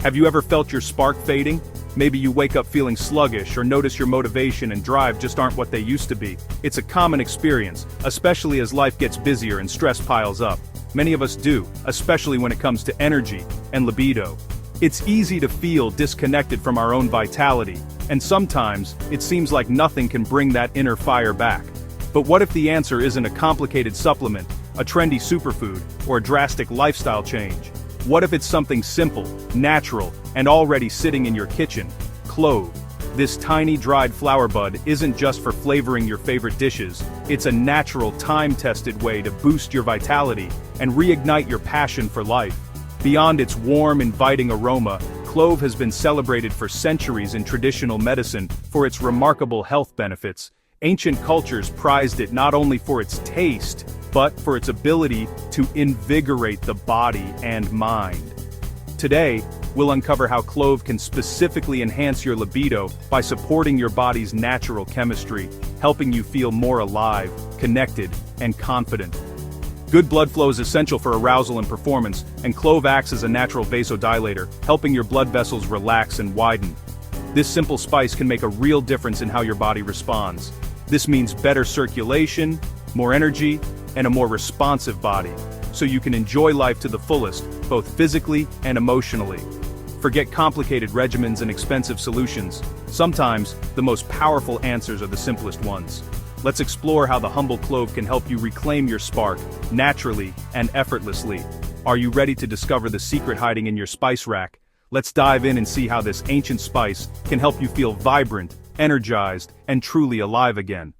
Have you ever felt your spark fading? Maybe you wake up feeling sluggish or notice your motivation and drive just aren't what they used to be. It's a common experience, especially as life gets busier and stress piles up. Many of us do, especially when it comes to energy and libido. It's easy to feel disconnected from our own vitality, and sometimes it seems like nothing can bring that inner fire back. But what if the answer isn't a complicated supplement, a trendy superfood, or a drastic lifestyle change? What if it's something simple, natural, and already sitting in your kitchen? Clove. This tiny dried flower bud isn't just for flavoring your favorite dishes, it's a natural time-tested way to boost your vitality and reignite your passion for life. Beyond its warm, inviting aroma, clove has been celebrated for centuries in traditional medicine for its remarkable health benefits. Ancient cultures prized it not only for its taste, but for its ability to invigorate the body and mind. Today, we'll uncover how clove can specifically enhance your libido by supporting your body's natural chemistry, helping you feel more alive, connected, and confident. Good blood flow is essential for arousal and performance, and clove acts as a natural vasodilator, helping your blood vessels relax and widen. This simple spice can make a real difference in how your body responds. This means better circulation, more energy, and a more responsive body, so you can enjoy life to the fullest, both physically and emotionally. Forget complicated regimens and expensive solutions. Sometimes, the most powerful answers are the simplest ones. Let's explore how the humble clove can help you reclaim your spark, naturally and effortlessly. Are you ready to discover the secret hiding in your spice rack? Let's dive in and see how this ancient spice can help you feel vibrant, energized, and truly alive again.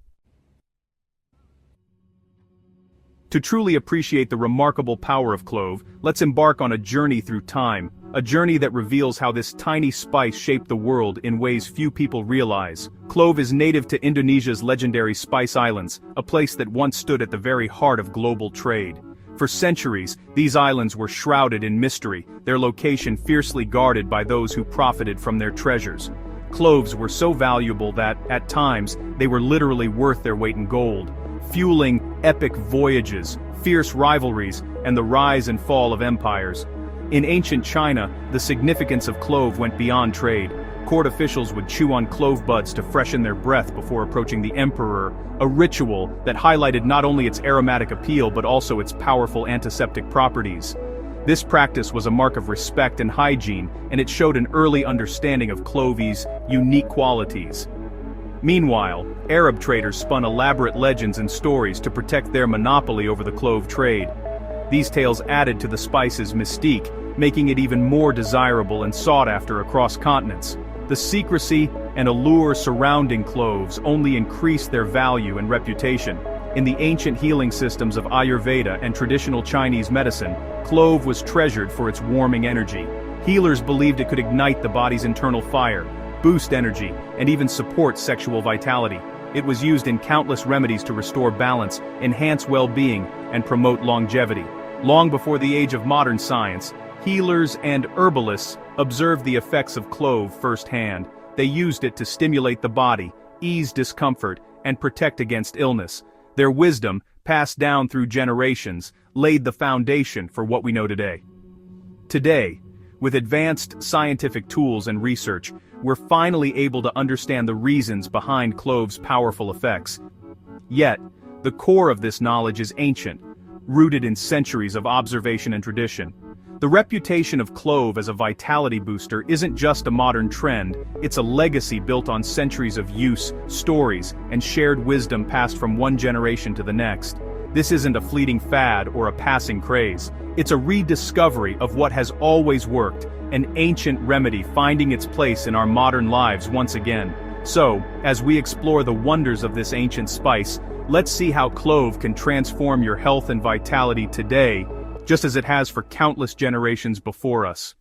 To truly appreciate the remarkable power of clove, let's embark on a journey through time, a journey that reveals how this tiny spice shaped the world in ways few people realize. Clove is native to Indonesia's legendary Spice Islands, a place that once stood at the very heart of global trade. For centuries, these islands were shrouded in mystery, their location fiercely guarded by those who profited from their treasures. Cloves were so valuable that, at times, they were literally worth their weight in gold, fueling epic voyages, fierce rivalries, and the rise and fall of empires. In ancient China, the significance of clove went beyond trade. Court officials would chew on clove buds to freshen their breath before approaching the emperor, a ritual that highlighted not only its aromatic appeal but also its powerful antiseptic properties. This practice was a mark of respect and hygiene, and it showed an early understanding of clove's unique qualities. Meanwhile, Arab traders spun elaborate legends and stories to protect their monopoly over the clove trade. These tales added to the spice's mystique, making it even more desirable and sought after across continents. The secrecy and allure surrounding cloves only increased their value and reputation. In the ancient healing systems of Ayurveda and traditional Chinese medicine, clove was treasured for its warming energy. Healers believed it could ignite the body's internal fire, boost energy, and even support sexual vitality. It was used in countless remedies to restore balance, enhance well-being, and promote longevity. Long before the age of modern science, healers and herbalists observed the effects of clove firsthand. They used it to stimulate the body, ease discomfort, and protect against illness. Their wisdom, passed down through generations, laid the foundation for what we know today. Today, with advanced scientific tools and research, we're finally able to understand the reasons behind clove's powerful effects. Yet, the core of this knowledge is ancient, rooted in centuries of observation and tradition. The reputation of clove as a vitality booster isn't just a modern trend, it's a legacy built on centuries of use, stories, and shared wisdom passed from one generation to the next. This isn't a fleeting fad or a passing craze. It's a rediscovery of what has always worked, an ancient remedy finding its place in our modern lives once again. So, as we explore the wonders of this ancient spice, let's see how clove can transform your health and vitality today, just as it has for countless generations before us.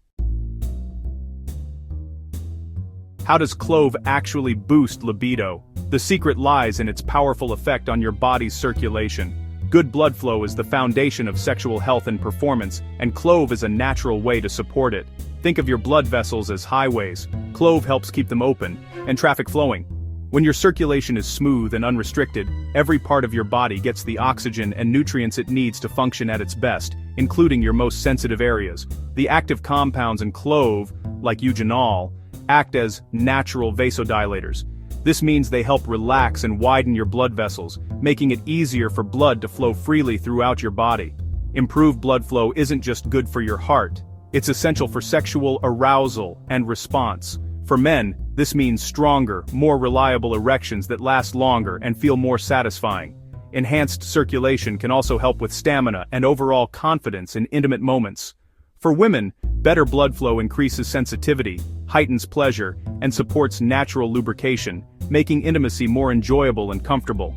How does clove actually boost libido? The secret lies in its powerful effect on your body's circulation. Good blood flow is the foundation of sexual health and performance, and clove is a natural way to support it. Think of your blood vessels as highways. Clove helps keep them open, and traffic flowing. When your circulation is smooth and unrestricted, every part of your body gets the oxygen and nutrients it needs to function at its best, including your most sensitive areas. The active compounds in clove like eugenol, act as natural vasodilators. This means they help relax and widen your blood vessels, making it easier for blood to flow freely throughout your body. Improved blood flow isn't just good for your heart, it's essential for sexual arousal and response. For men, this means stronger, more reliable erections that last longer and feel more satisfying. Enhanced circulation can also help with stamina and overall confidence in intimate moments. For women, better blood flow increases sensitivity, heightens pleasure, and supports natural lubrication, making intimacy more enjoyable and comfortable.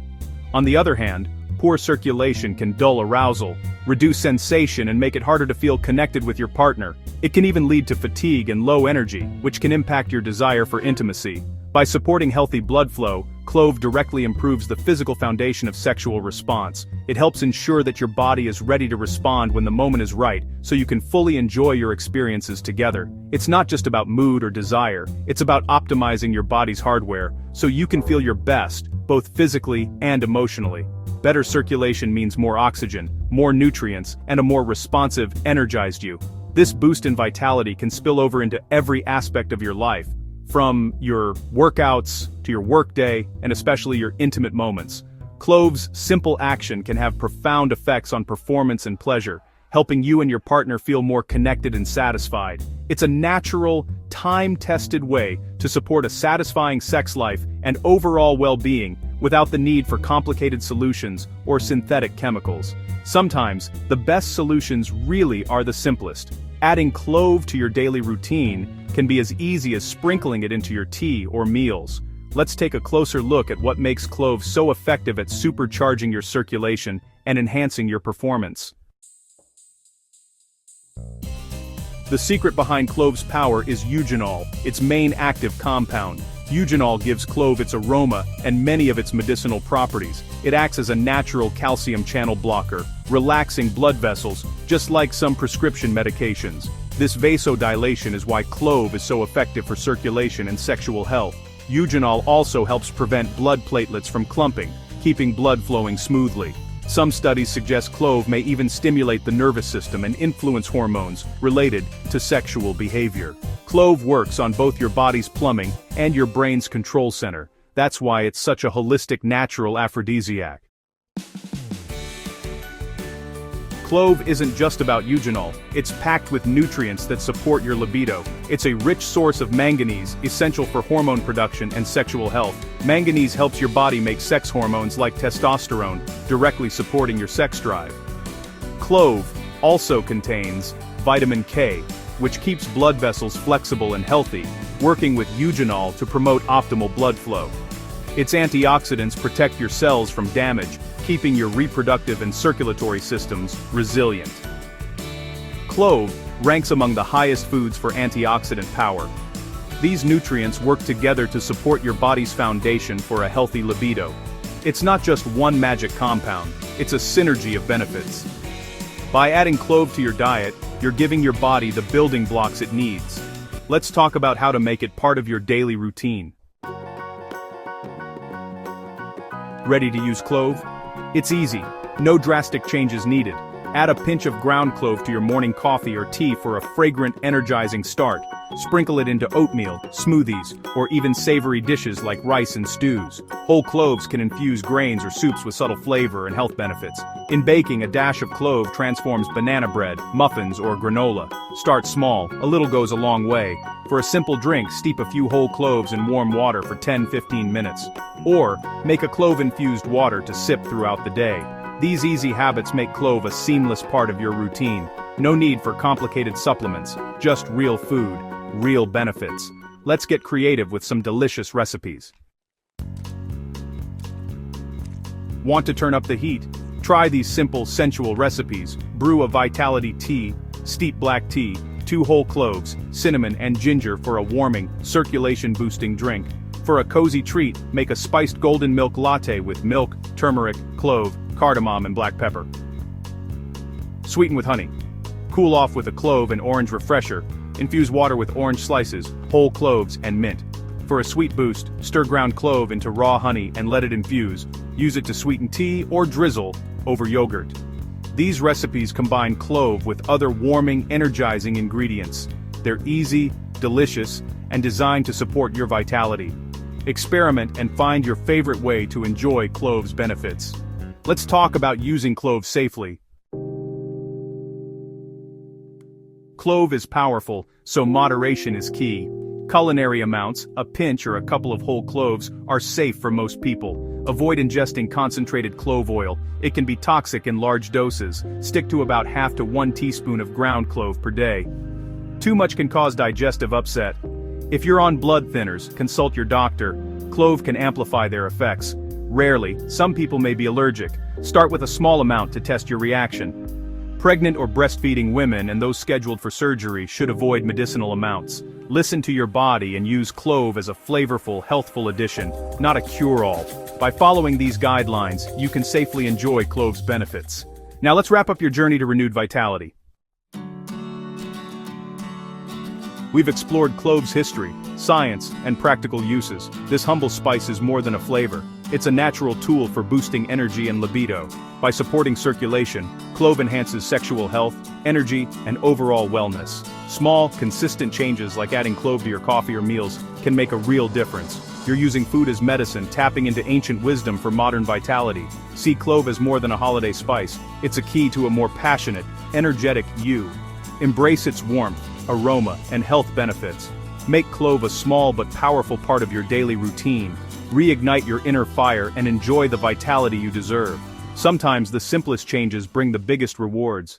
On the other hand, poor circulation can dull arousal, reduce sensation, and make it harder to feel connected with your partner. It can even lead to fatigue and low energy, which can impact your desire for intimacy. By supporting healthy blood flow, Clove directly improves the physical foundation of sexual response. It helps ensure that your body is ready to respond when the moment is right, so you can fully enjoy your experiences together. It's not just about mood or desire, it's about optimizing your body's hardware, so you can feel your best, both physically and emotionally. Better circulation means more oxygen, more nutrients, and a more responsive, energized you. This boost in vitality can spill over into every aspect of your life, from your workouts to your workday, and especially your intimate moments. Clove's simple action can have profound effects on performance and pleasure, helping you and your partner feel more connected and satisfied. It's a natural, time-tested way to support a satisfying sex life and overall well-being without the need for complicated solutions or synthetic chemicals. Sometimes, the best solutions really are the simplest. Adding Clove to your daily routine can be as easy as sprinkling it into your tea or meals. Let's take a closer look at what makes Clove so effective at supercharging your circulation and enhancing your performance. The secret behind Clove's power is eugenol, its main active compound. Eugenol gives Clove its aroma and many of its medicinal properties. It acts as a natural calcium channel blocker, relaxing blood vessels, just like some prescription medications. This vasodilation is why Clove is so effective for circulation and sexual health. Eugenol also helps prevent blood platelets from clumping, keeping blood flowing smoothly. Some studies suggest Clove may even stimulate the nervous system and influence hormones related to sexual behavior. Clove works on both your body's plumbing and your brain's control center. That's why it's such a holistic natural aphrodisiac. Clove isn't just about eugenol, it's packed with nutrients that support your libido. It's a rich source of manganese, essential for hormone production and sexual health. Manganese helps your body make sex hormones like testosterone, directly supporting your sex drive. Clove also contains vitamin K, which keeps blood vessels flexible and healthy, working with eugenol to promote optimal blood flow. Its antioxidants protect your cells from damage, keeping your reproductive and circulatory systems resilient. Clove ranks among the highest foods for antioxidant power. These nutrients work together to support your body's foundation for a healthy libido. It's not just one magic compound, it's a synergy of benefits. By adding Clove to your diet, you're giving your body the building blocks it needs. Let's talk about how to make it part of your daily routine. Ready to use Clove? It's easy, no drastic changes needed. Add a pinch of ground clove to your morning coffee or tea for a fragrant, energizing start. Sprinkle it into oatmeal, smoothies, or even savory dishes like rice and stews. Whole cloves can infuse grains or soups with subtle flavor and health benefits. In baking, a dash of clove transforms banana bread, muffins, or granola. Start small, a little goes a long way. For a simple drink, steep a few whole cloves in warm water for 10-15 minutes. Or, make a clove-infused water to sip throughout the day. These easy habits make Clove a seamless part of your routine. No need for complicated supplements, just real food, real benefits. Let's get creative with some delicious recipes. Want to turn up the heat? Try these simple, sensual recipes. Brew a vitality tea, steep black tea, 2 whole cloves, cinnamon and ginger for a warming, circulation-boosting drink. For a cozy treat, make a spiced golden milk latte with milk, turmeric, clove, cardamom and black pepper. Sweeten with honey. Cool off with a clove and orange refresher. Infuse water with orange slices, whole cloves and mint. For a sweet boost, stir ground clove into raw honey and let it infuse. Use it to sweeten tea or drizzle over yogurt. These recipes combine clove with other warming, energizing ingredients. They're easy, delicious, and designed to support your vitality. Experiment and find your favorite way to enjoy clove's benefits. Let's talk about using clove safely. Clove is powerful, so moderation is key. Culinary amounts, a pinch or a couple of whole cloves, are safe for most people. Avoid ingesting concentrated clove oil. It can be toxic in large doses. Stick to about half to 1 teaspoon of ground clove per day. Too much can cause digestive upset. If you're on blood thinners, consult your doctor. Clove can amplify their effects. Rarely, some people may be allergic. Start with a small amount to test your reaction. Pregnant or breastfeeding women and those scheduled for surgery should avoid medicinal amounts. Listen to your body and use clove as a flavorful, healthful addition, not a cure-all. By following these guidelines, you can safely enjoy clove's benefits. Now let's wrap up your journey to renewed vitality. We've explored clove's history, science, and practical uses. This humble spice is more than a flavor. It's a natural tool for boosting energy and libido. By supporting circulation, clove enhances sexual health, energy, and overall wellness. Small, consistent changes like adding clove to your coffee or meals can make a real difference. You're using food as medicine, tapping into ancient wisdom for modern vitality. See clove as more than a holiday spice. It's a key to a more passionate, energetic you. Embrace its warmth, aroma, and health benefits. Make clove a small but powerful part of your daily routine. Reignite your inner fire and enjoy the vitality you deserve. Sometimes the simplest changes bring the biggest rewards.